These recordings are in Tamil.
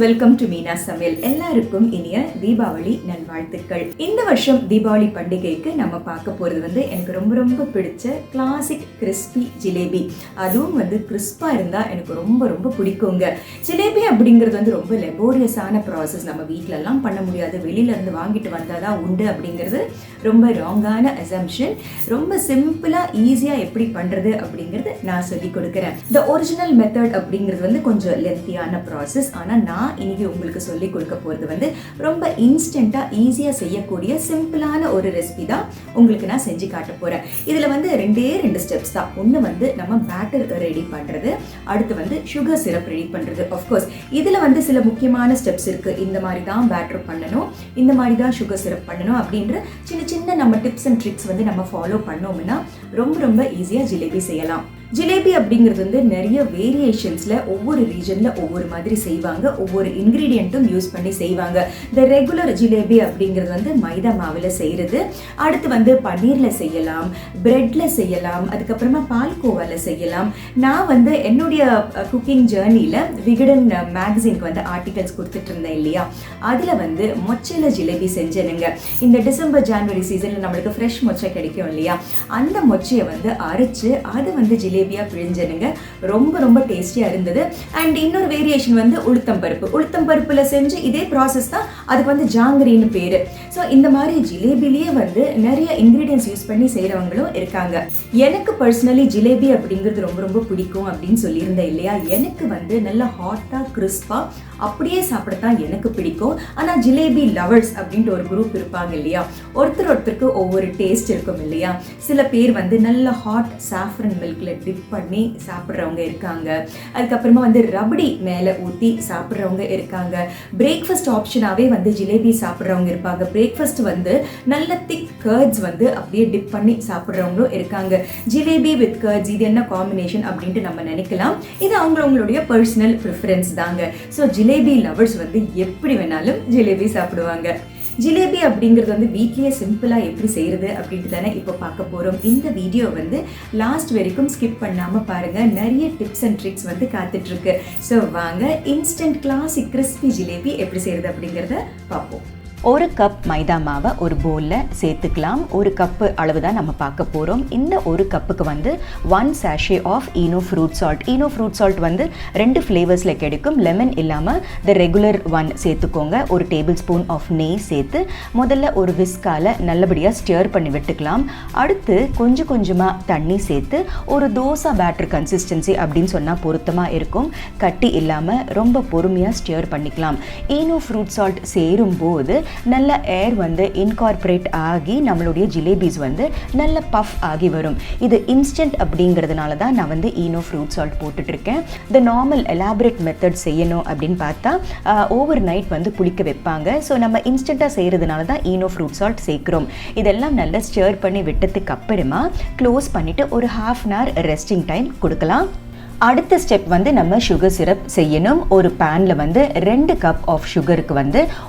வெல்கம் டு மீனா சமையல். எல்லாருக்கும் இனிய தீபாவளி நல்வாழ்த்துக்கள். இந்த வருஷம் தீபாவளி பண்டிகைக்கு நம்ம பார்க்க போறது எனக்கு ரொம்ப ரொம்ப பிடிச்ச கிளாசிக் கிறிஸ்பி ஜிலேபி. அதுவும் கிறிஸ்பா இருந்தா எனக்கு ரொம்ப ரொம்ப பிடிக்குங்க. ஜிலேபி அப்படிங்கிறது ரொம்ப லெபோரியஸான ப்ராசஸ். நம்ம வீட்டில எல்லாம் பண்ண முடியாது, வெளியில இருந்து வாங்கிட்டு வந்தாதான் உண்டு அப்படிங்கிறது ரொம்ப ராங்கான அசம்ஷன். ரொம்ப சிம்பிளா ஈஸியா எப்படி பண்றது அப்படிங்கிறது நான் சொல்லி கொடுக்குறேன். த ஒரிஜினல் மெத்தட் அப்படிங்கிறது கொஞ்சம் லென்த்தியான ப்ராசஸ். ஆனா நான் இன்னைக்கு உங்களுக்கு சொல்லி கொடுக்க போறது ரொம்ப இன்ஸ்டன்டா ஈஸியா செய்யக்கூடிய சிம்பிளான ஒரு ரெசிபி தான் உங்களுக்கு நான் செஞ்சு காட்ட போறேன். இதுல ரெண்டு ஸ்டெப்ஸ் தான். ஒண்ணு நம்ம பேட்டர் ரெடி பண்றது, அடுத்து சுகர் சிரப் ரெடி பண்றது. ஆஃப்கோர்ஸ் இதுல சில முக்கியமான ஸ்டெப்ஸ் இருக்கு. இந்த மாதிரி தான் பேட்டர் பண்ணணும், இந்த மாதிரி தான் சுகர் சிரப் பண்ணணும் அப்படின்ற சின்ன சின்ன நம்ம டிப்ஸ் அண்ட் ட்ரிக்ஸ் நம்ம ஃபாலோ பண்ணோம்னா ரொம்ப ரொம்ப ஈஸியா ஜிலேபி செய்யலாம். ஜிலேபி அப்படிங்கிறது நிறைய வேரியேஷன்ஸ்ல ஒவ்வொரு ரீஜன்ல ஒவ்வொரு மாதிரி செய்வாங்க, ஒவ்வொரு இன்கிரீடியன்ட்டும் யூஸ் பண்ணி செய்வாங்க. இந்த ரெகுலர் ஜிலேபி அப்படிங்கிறது மைதா மாவுல செய்யறது, அடுத்து பன்னீர்ல செய்யலாம், பிரெட்ல செய்யலாம், அதுக்கப்புறமா பால்கோவால செய்யலாம். நான் என்னுடைய குக்கிங் ஜேர்னில விகடன் மேகசினுக்கு ஆர்டிகல்ஸ் கொடுத்துட்டு இருந்தேன் இல்லையா, அதுல மொச்சையில ஜிலேபி செஞ்சேனுங்க. இந்த டிசம்பர் ஜனவரி சீசன்ல நம்மளுக்கு ஃப்ரெஷ் மொச்சை கிடைக்கும் இல்லையா, அந்த மொச்சையை அரைச்சு அது ஜிலேபியா பிழிஞ்சனுங்க. ரொம்ப ரொம்ப டேஸ்டியா இருந்தது. அண்ட் இன்னொரு வேரியேஷன் உளுத்தம் பருப்புல செஞ்சு இதே ப்ராசஸ் தான், அதுக்கு ஜாங்கிரின்னு பேரு. ஸோ இந்த மாதிரி ஜிலேபிலேயே நிறைய இன்கிரீடியன்ஸ் யூஸ் பண்ணி செய்யறவங்களும் இருக்காங்க. எனக்கு பர்சனலி ஜிலேபி அப்படிங்கிறது ரொம்ப ரொம்ப பிடிக்கும் அப்படின்னு சொல்லியிருந்தேன் இல்லையா. எனக்கு நல்லா ஹாட்டா கிறிஸ்பா அப்படியே சாப்பிடத்தான் எனக்கு பிடிக்கும். ஆனா ஜிலேபி லவர்ஸ் அப்படின்ட்டு ஒரு குரூப் இருப்பாங்க இல்லையா, ஒருத்தருக்கு ஒவ்வொரு டேஸ்ட் இருக்கும் இல்லையா. சில பேர் நல்ல ஹாட் சாஃப்ரன் மில்க்ல டிப் பண்ணி சாப்பிட்றவங்க இருக்காங்க. அதுக்கப்புறமா ரபடி மேல ஊத்தி சாப்பிட்றவங்க இருக்காங்க. பிரேக்ஃபாஸ்ட் ஆப்ஷனாவே ஜிலேபி சாப்பிட்றவங்க இருப்பாங்க. பிரேக்ஃபாஸ்ட் நல்ல திக் கர்ட்ஸ் அப்படியே டிப் பண்ணி சாப்பிட்றவங்களும் இருக்காங்க. ஜிலேபி வித் கர்ட்ஸ் இது என்ன காம்பினேஷன் அப்படின்ட்டு நம்ம நினைக்கலாம். இது அவங்களுடைய பர்சனல் ப்ரிஃபரன்ஸ் தாங்க. ஸோ ஜிலேபி லவர்ஸ் எப்படி வேணாலும் ஜிலேபி சாப்பிடுவாங்க. ஜிலேபி அப்படிங்கிறது வீட்லயே சிம்பிளா எப்படி செய்யறது அப்படின்ட்டு தானே இப்போ பார்க்க போறோம். இந்த வீடியோ லாஸ்ட் வரைக்கும் ஸ்கிப் பண்ணாம பாருங்க. நிறைய டிப்ஸ் அண்ட் ட்ரிக்ஸ் காத்துட்டு இருக்கு. ஸோ வாங்க இன்ஸ்டன்ட் கிளாசிக் கிறிஸ்பி ஜிலேபி எப்படி செய்யறது அப்படிங்கிறத பார்ப்போம். ஒரு கப் மைதா மாவை ஒரு பவுலில் சேர்த்துக்கலாம். ஒரு கப்பு அளவு தான் நம்ம பார்க்க போகிறோம். இந்த ஒரு கப்புக்கு 1 sachet of Eno fruit salt. Eno fruit salt 2 ஃப்ளேவர்ஸில் கிடைக்கும். லெமன் இல்லாமல் த ரெகுலர் 1 சேர்த்துக்கோங்க. ஒரு டேபிள் ஸ்பூன் ஆஃப் நெய் சேர்த்து முதல்ல ஒரு விஸ்கால நல்லபடியாக ஸ்டியர் பண்ணி விட்டுக்கலாம். அடுத்து கொஞ்சம் கொஞ்சமாக தண்ணி சேர்த்து ஒரு தோசை பேட்டர் கன்சிஸ்டன்சி அப்படின்னு சொன்னால் பொருத்தமாக இருக்கும். கட்டி இல்லாமல் ரொம்ப பொறுமையாக ஸ்டியர் பண்ணிக்கலாம். ஈனோ ஃப்ரூட் சால்ட் சேரும்போது நல்ல ஏர் இன்கார்பரேட் ஆகி நம்மளுடைய ஜிலேபிஸ் நல்ல பஃப் ஆகி வரும். இது இன்ஸ்டன்ட் அப்படிங்கிறதுனால தான் நான் ஈனோ ஃப்ரூட் சால்ட் போட்டுட்டு இருக்கேன். த நார்மல் எலாபரேட் மெத்தட் செய்யணும் அப்படின்னு பார்த்தா ஓவர் நைட் புளிக்க வைப்பாங்க. ஸோ நம்ம இன்ஸ்டண்ட்டாக செய்கிறதுனால தான் ஈனோ ஃப்ரூட் சால்ட் சேர்க்குறோம். இதெல்லாம் நல்லா ஸ்டியர் பண்ணி விட்டதுக்கு அப்புறமா க்ளோஸ் பண்ணிவிட்டு ஒரு 1/2 hour ரெஸ்டிங் டைம் கொடுக்கலாம். அடுத்த ஸ்டெப் நம்ம சுகர் சிரப் செய்யணும். ஒரு பேனில் 2 கப் ஆஃப் சுகருக்கு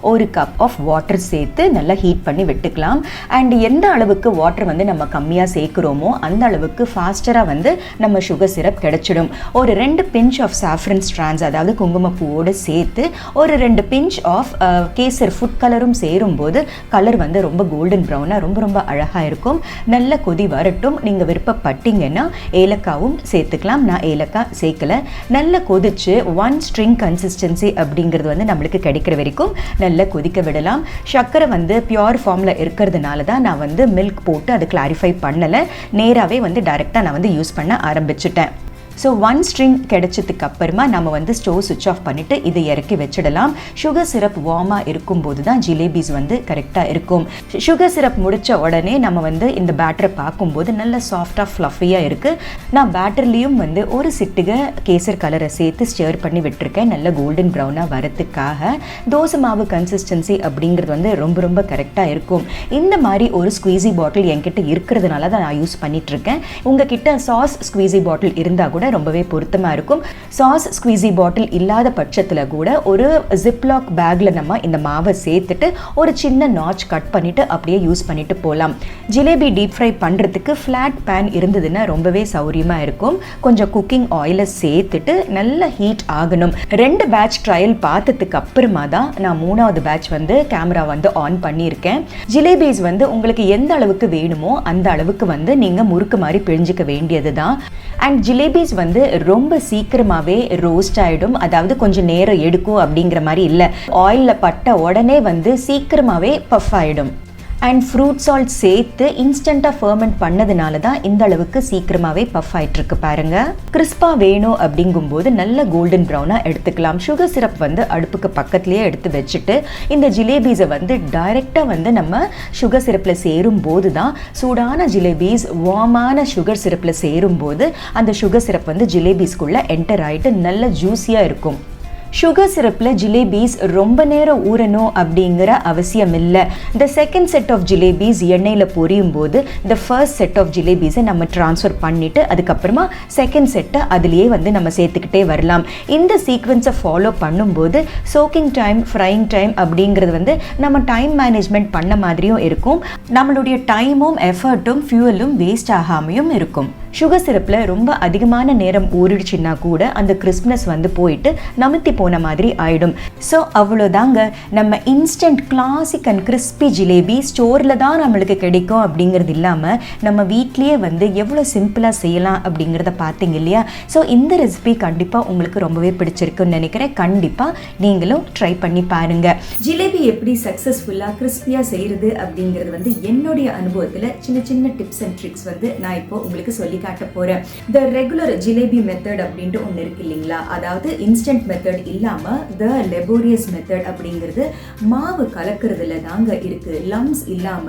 1 கப் ஆஃப் வாட்டர் சேர்த்து நல்லா ஹீட் பண்ணி விட்டுக்கலாம். அண்ட் எந்த அளவுக்கு வாட்டர் நம்ம கம்மியாக சேர்க்குறோமோ அந்த அளவுக்கு ஃபாஸ்டராக நம்ம சுகர் சிரப் கிடைச்சிடும். ஒரு 2 பிஞ்ச் ஆஃப் சாஃப்ரன் ஸ்ட்ராண்ட்ஸ், அதாவது குங்குமப்பூவோடு சேர்த்து ஒரு 2 பிஞ்ச் ஆஃப் கேசர் ஃபுட் கலரும் சேரும்போது கலர் ரொம்ப கோல்டன் ப்ரௌனாக ரொம்ப ரொம்ப அழகாக இருக்கும். நல்ல கொதி வரட்டும். நீங்கள் விருப்பப்பட்டீங்கன்னா ஏலக்காவும் சேர்த்துக்கலாம். நான் ஏலக்காய் சேர்க்கல. நல்ல கொதிச்சு 1 ஸ்ட்ரிங் கன்சிஸ்டன்சி அப்படிங்கிறது நம்மளுக்கு கிடைக்கிற வரைக்கும் நல்லா கொதிக்க விடலாம். சர்க்கரை பியோர் ஃபார்மில் இருக்கிறதுனால தான் நான் மில்க் போட்டு அதை கிளாரிஃபை பண்ணலை. நேராகவே டைரெக்டாக நான் யூஸ் பண்ண ஆரம்பிச்சிட்டேன். ஸோ 1 ஸ்ட்ரிங் கிடைச்சதுக்கு அப்புறமா நம்ம ஸ்டோவ் சுவிட்ச் ஆஃப் பண்ணிவிட்டு இதை இறக்கி வச்சிடலாம். சுகர் சிரப் வார்மாக இருக்கும்போது தான் ஜிலேபிஸ் கரெக்டாக இருக்கும். சுகர் சிரப் முடித்த உடனே நம்ம இந்த பேட்டரை பார்க்கும்போது நல்ல சாஃப்டாக ஃப்ளஃபியாக இருக்குது. நான் பேட்டர்லேயும் ஒரு சிட்டுகை கேசர் கலரை சேர்த்து ஸ்டியர் பண்ணி விட்டுருக்கேன், நல்ல கோல்டன் ப்ரௌனாக வரத்துக்காக. தோசை மாவு கன்சிஸ்டன்சி அப்படிங்கிறது ரொம்ப ரொம்ப கரெக்டாக இருக்கும். இந்த மாதிரி ஒரு ஸ்குவீசி பாட்டில் என்கிட்ட இருக்கிறதுனால தான் நான் யூஸ் பண்ணிகிட்ருக்கேன். உங்கள் கிட்ட சாஸ் ஸ்குவீசி பாட்டில் இருந்தால் கூட கூட ரொம்பவே பொருத்தமாக இருக்கும். சாஸ் ஸ்குவீசி பாட்டில் இல்லாத பட்சத்தில் கூட ஒரு ஜிப்லாக் பேக்கில் நம்ம இந்த மாவை சேர்த்துட்டு ஒரு சின்ன நாச் கட் பண்ணிவிட்டு அப்படியே யூஸ் பண்ணிட்டு போகலாம். ஜிலேபி டீப் ஃப்ரை பண்ணுறதுக்கு ஃப்ளாட் பேன் இருந்ததுன்னா ரொம்பவே சௌரியமாக இருக்கும். கொஞ்சம் குக்கிங் ஆயிலை சேர்த்துட்டு நல்ல ஹீட் ஆகணும். 2 பேட்ச் ட்ரையல் பார்த்ததுக்கு அப்புறமா தான் நான் 3வது பேட்ச் வந்து கேமரா வந்து ஆன் பண்ணியிருக்கேன். ஜிலேபிஸ் வந்து உங்களுக்கு எந்த அளவுக்கு வேணுமோ அந்த அளவுக்கு வந்து நீங்கள் முறுக்கு மாதிரி பிழிஞ்சிக்க வேண்டியது தான். அண்ட் ஜிலேபிஸ் வந்து ரொம்ப சீக்கிரமாகவே ரோஸ்ட் ஆகிடும், அதாவது கொஞ்சம் நேரம் எடுக்கும் அப்படிங்கிற மாதிரி இல்லை. ஆயிலில் பட்ட உடனே வந்து சீக்கிரமாகவே பஃப் ஆகிடும். அண்ட் ஃப்ரூட் சால்ட் சேர்த்து இன்ஸ்டண்ட்டாக ஃபர்மெண்ட் பண்ணதுனால தான் இந்த அளவுக்கு சீக்கிரமாகவே பஃப் ஆகிட்டுருக்கு பாருங்கள். கிறிஸ்பாக வேணும் அப்படிங்கும்போது நல்ல கோல்டன் ப்ரௌனாக எடுத்துக்கலாம். சுகர் சிரப் வந்து அடுப்புக்கு பக்கத்துலேயே எடுத்து வச்சுட்டு இந்த ஜிலேபீஸை வந்து டைரெக்டாக வந்து நம்ம சுகர் சிரப்பில் சேரும்போது தான் சூடான ஜிலேபீஸ் வார்மான சுகர் சிரப்பில் சேரும்போது அந்த சுகர் சிரப் வந்து ஜிலேபீஸ்குள்ளே என்டர் ஆகிட்டு நல்ல ஜூஸியாக இருக்கும். சுகர் சிரப்பில் ஜிலேபீஸ் ரொம்ப நேரம் ஊறணும் அப்படிங்கிற அவசியம் இல்லை. இந்த செகண்ட் செட் ஆஃப் ஜிலேபீஸ் எண்ணெயில் பொரியும் போது இந்த ஃபர்ஸ்ட் செட் ஆஃப் ஜிலேபீஸை நம்ம ட்ரான்ஸ்ஃபர் பண்ணிவிட்டு அதுக்கப்புறமா செகண்ட் செட்டை அதுலேயே வந்து நம்ம சேர்த்துக்கிட்டே வரலாம். இந்த சீக்வன்ஸை ஃபாலோ பண்ணும்போது சோக்கிங் டைம், ஃப்ரைங் டைம் அப்படிங்கிறது வந்து நம்ம டைம் மேனேஜ்மெண்ட் பண்ண மாதிரியும் இருக்கும். நம்மளுடைய டைமும் எஃபர்ட்டும் ஃபியூவலும் வேஸ்ட் ஆகாமையும் இருக்கும். சுகர் சிரப்பில் ரொம்ப அதிகமான நேரம் ஊறிடுச்சுன்னா கூட அந்த கிறிஸ்ப்னஸ் வந்து போயிட்டு நமுத்தி போன மாதிரி ஆயிடும். ஸோ அவ்வளோதாங்க, நம்ம instant classic and crispy jalebi ஸ்டோரில் தான் நம்மளுக்கு கிடைக்கும் அப்படிங்கிறது இல்லாமல் நம்ம வீட்லேயே வந்து எவ்வளோ சிம்பிளாக செய்யலாம் அப்படிங்கிறத பார்த்தீங்க இல்லையா? ஸோ இந்த ரெசிபி கண்டிப்பாக உங்களுக்கு ரொம்பவே பிடிச்சிருக்குன்னு நினைக்கிறேன். கண்டிப்பாக நீங்களும் ட்ரை பண்ணி பாருங்கள். ஜிலேபி எப்படி சக்ஸஸ்ஃபுல்லாக கிறிஸ்பியாக செய்கிறது அப்படிங்கிறது வந்து என்னுடைய அனுபவத்தில் சின்ன சின்ன டிப்ஸ் அண்ட் ட்ரிக்ஸ் வந்து நான் இப்போ உங்களுக்கு சொல்லி காட்ட போறேன். த ரெகுலர் ஜிலேபி மெத்தட் அப்படின்ட்டு ஒன்று இருக்கு இல்லைங்களா? அதாவது இன்ஸ்டன்ட் மெத்தட் இல்லாம த லெபோரியஸ் மெத்தட் அப்படிங்கிறது மாவு கலக்கிறதுல தாங்க இருக்கு. லம்ஸ் இல்லாம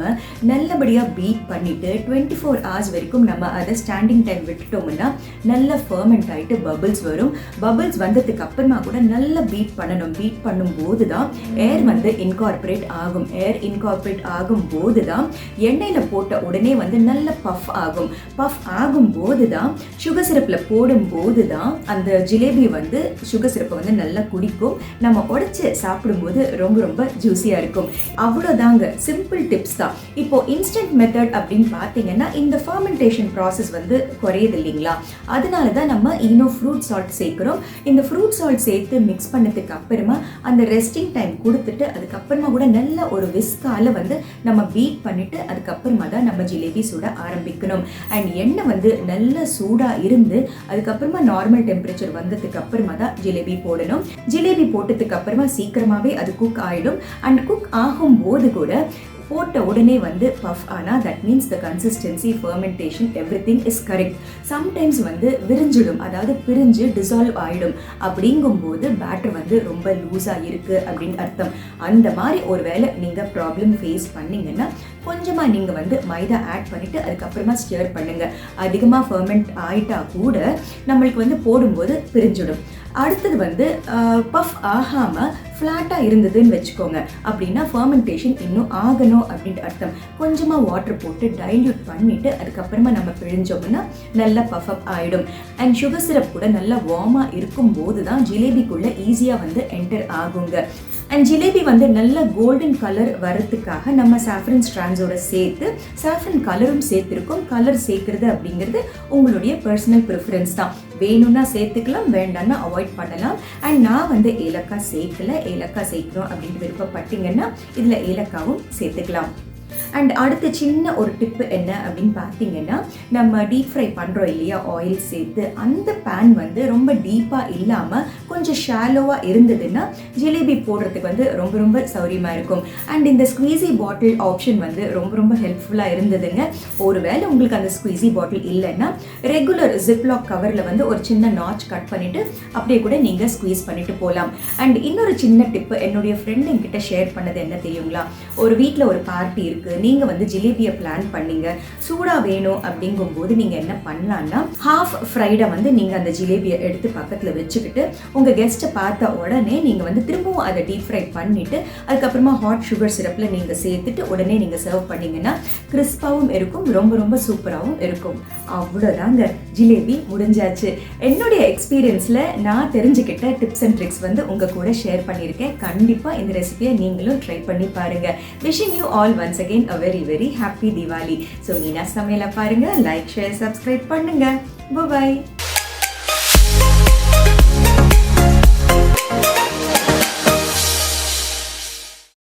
நல்லபடியா பீட் பண்ணிட்டு 24 hours வரைக்கும் நம்ம அதை ஸ்டாண்டிங் டைம் விட்டுட்டோம்னா நல்ல ஃபர்மெண்ட் ஆயிட்டு பபிள்ஸ் வரும். பபிள்ஸ் வந்ததுக்கு அப்புறமா கூட நல்லா பீட் பண்ணணும். பீட் பண்ணும் போது தான் ஏர் வந்து இன்கார்பரேட் ஆகும். ஏர் இன்கார்பரேட் ஆகும் போது தான் எண்ணெயில போட்ட உடனே வந்து நல்ல பஃப் ஆகும். பஃப் ஆகும் போது தான் சுகர் சிரப்பில் போடும் போது தான் அந்த ஜிலேபி வந்து சுகர் சிரப்பை வந்து நல்லா குடிக்கும். நம்ம உடைச்சு சாப்பிடும்போது ரொம்ப ரொம்ப ஜூஸியாக இருக்கும். அவ்வளோதாங்க, சிம்பிள் டிப்ஸ் தான். இப்போ இன்ஸ்டன்ட் மெத்தட் அப்படின்னு பார்த்தீங்கன்னா இந்த ஃபர்மெண்டேஷன் ப்ராசஸ் வந்து குறையுது இல்லைங்களா? அதனால தான் நம்ம இன்னும் ஃப்ரூட் சால்ட் சேர்க்குறோம். இந்த ஃப்ரூட் சால்ட் சேர்த்து மிக்ஸ் பண்ணதுக்கு அப்புறமா அந்த ரெஸ்டிங் டைம் கொடுத்துட்டு அதுக்கப்புறமா கூட நல்ல ஒரு விஸ்கால வந்து நம்ம பீட் பண்ணிட்டு அதுக்கப்புறமா தான் நம்ம ஜிலேபி சுட ஆரம்பிக்கணும். அண்ட் எண்ணெய் வந்து நல்ல சூடா இருந்து அதுக்கப்புறமா நார்மல் டெம்பரேச்சர் வந்ததுக்கு அப்புறமா தான் ஜிலேபி போடணும். ஜிலேபி போட்டதுக்கு அப்புறமா சீக்கிரமாவே அது குக் ஆயிடும். அண்ட் குக் ஆகும் போது கூட போட்ட உடனே வந்து பஃப் ஆனா that means the consistency, fermentation, everything is correct. Sometimes வந்து விரிஞ்சிடும், அதாவது பிரிஞ்சு டிசால்வ் ஆயிடும். அப்படிங்கும்போது பேட்டர் வந்து ரொம்ப லூஸா இருக்கு அப்படின்னு அர்த்தம். அந்த மாதிரி ஒரு வேளை நீங்க ப்ராப்ளம் ஃபேஸ் பண்ணீங்கன்னா கொஞ்சமா நீங்க வந்து மைதா ஆட் பண்ணிட்டு அதுக்கப்புறமா ஸ்டியர் பண்ணுங்க. அதிகமா ஃபர்மெண்ட் ஆயிட்டா கூட நம்மளுக்கு வந்து போடும்போது பிரிஞ்சிடும். அடுத்தது வந்து பஃப் ஆகாம ஃப்ளாட்டா இருந்ததுன்னு வச்சுக்கோங்க. அப்படின்னா ஃபர்மெண்டேஷன் இன்னும் ஆகணும் அப்படின்ட்டு அர்த்தம். கொஞ்சமா வாட்டர் போட்டு டைல்யூட் பண்ணிட்டு அதுக்கப்புறமா நம்ம பிழிஞ்சோம்னா நல்லா பஃப் அப் ஆயிடும். அண்ட் சுகர் சிரப் கூட நல்லா வார்மா இருக்கும் போது தான் ஜிலேபிக்குள்ள ஈஸியா வந்து என்டர் ஆகுங்க. அண்ட் ஜிலேபி வந்து நல்ல கோல்டன் கலர் வரத்துக்காக நம்ம சாஃப்ரன் ஸ்ட்ராண்ட்ஸோட சேர்த்து சாஃப்ரன் கலரும் சேர்த்துருக்கோம். கலர் சேர்க்கறது அப்படிங்கிறது உங்களுடைய பர்சனல் ப்ரிஃபரன்ஸ் தான். வேணும்னா சேர்த்துக்கலாம், வேண்டாம்னா அவாய்ட் பண்ணலாம். அண்ட் நான் வந்து ஏலக்காய் சேர்க்கல. ஏலக்காய் சேர்க்கணும் அப்படின்னு விருப்பப்பட்டீங்கன்னா இதில் ஏலக்காவும் சேர்த்துக்கலாம். அண்ட் அடுத்து சின்ன ஒரு டிப்பு என்ன அப்படின்னு பார்த்தீங்கன்னா, நம்ம டீப் ஃப்ரை பண்ணுறோம் இல்லையா ஆயில் சேர்த்து, அந்த பேன் வந்து ரொம்ப டீப்பாக இல்லாமல் கொஞ்சம் ஷாலோவாக இருந்ததுன்னா ஜிலேபி போடுறதுக்கு வந்து ரொம்ப ரொம்ப சௌரியமாக இருக்கும். அண்ட் இந்த ஸ்குவீசி பாட்டில் ஆப்ஷன் வந்து ரொம்ப ரொம்ப ஹெல்ப்ஃபுல்லாக இருந்ததுங்க. ஒருவேளை உங்களுக்கு அந்த ஸ்குவீசி பாட்டில் இல்லைன்னா ரெகுலர் ஜிப்லாக் கவரில் வந்து ஒரு சின்ன நாச் கட் பண்ணிவிட்டு அப்படியே கூட நீங்கள் ஸ்குவீஸ் பண்ணிட்டு போகலாம். அண்ட் இன்னொரு சின்ன டிப்பு என்னுடைய ஃப்ரெண்ட் என்கிட்ட ஷேர் பண்ணது என்ன தெரியுங்களா? ஒரு வீட்டில் ஒரு பார்ட்டி இருக்குது, நீங்கள் வந்து ஜிலேபியை பிளான் பண்ணீங்க, சூடாக வேணும் அப்படிங்கும்போது நீங்கள் என்ன பண்ணலான்னா ஹாஃப் ஃப்ரைடை வந்து நீங்கள் அந்த ஜிலேபியை எடுத்து பக்கத்தில் வச்சுக்கிட்டு உங்கள் கெஸ்ட்டை பார்த்த உடனே நீங்கள் வந்து திரும்பவும் அதை டீப் ஃப்ரை பண்ணிவிட்டு அதுக்கப்புறமா ஹாட் சுகர் சிரப்பில் நீங்கள் சேர்த்துட்டு உடனே நீங்கள் சர்வ் பண்ணிங்கன்னா கிறிஸ்பாகவும் இருக்கும், ரொம்ப ரொம்ப சூப்பராகவும் இருக்கும். அவ்வளோதாங்க, ஜிலேபி முடிஞ்சாச்சு. என்னுடைய எக்ஸ்பீரியன்ஸில் நான் தெரிஞ்சுக்கிட்ட டிப்ஸ் அண்ட் ட்ரிக்ஸ் வந்து உங்கள் கூட ஷேர் பண்ணியிருக்கேன். கண்டிப்பாக இந்த ரெசிபியை நீங்களும் ட்ரை பண்ணி பாருங்கள். Wishing you all once again a very very happy Deepavali. So Meena சமையலை பாருங்கள், லைக் ஷேர் சப்ஸ்கிரைப் பண்ணுங்கள். பாய்.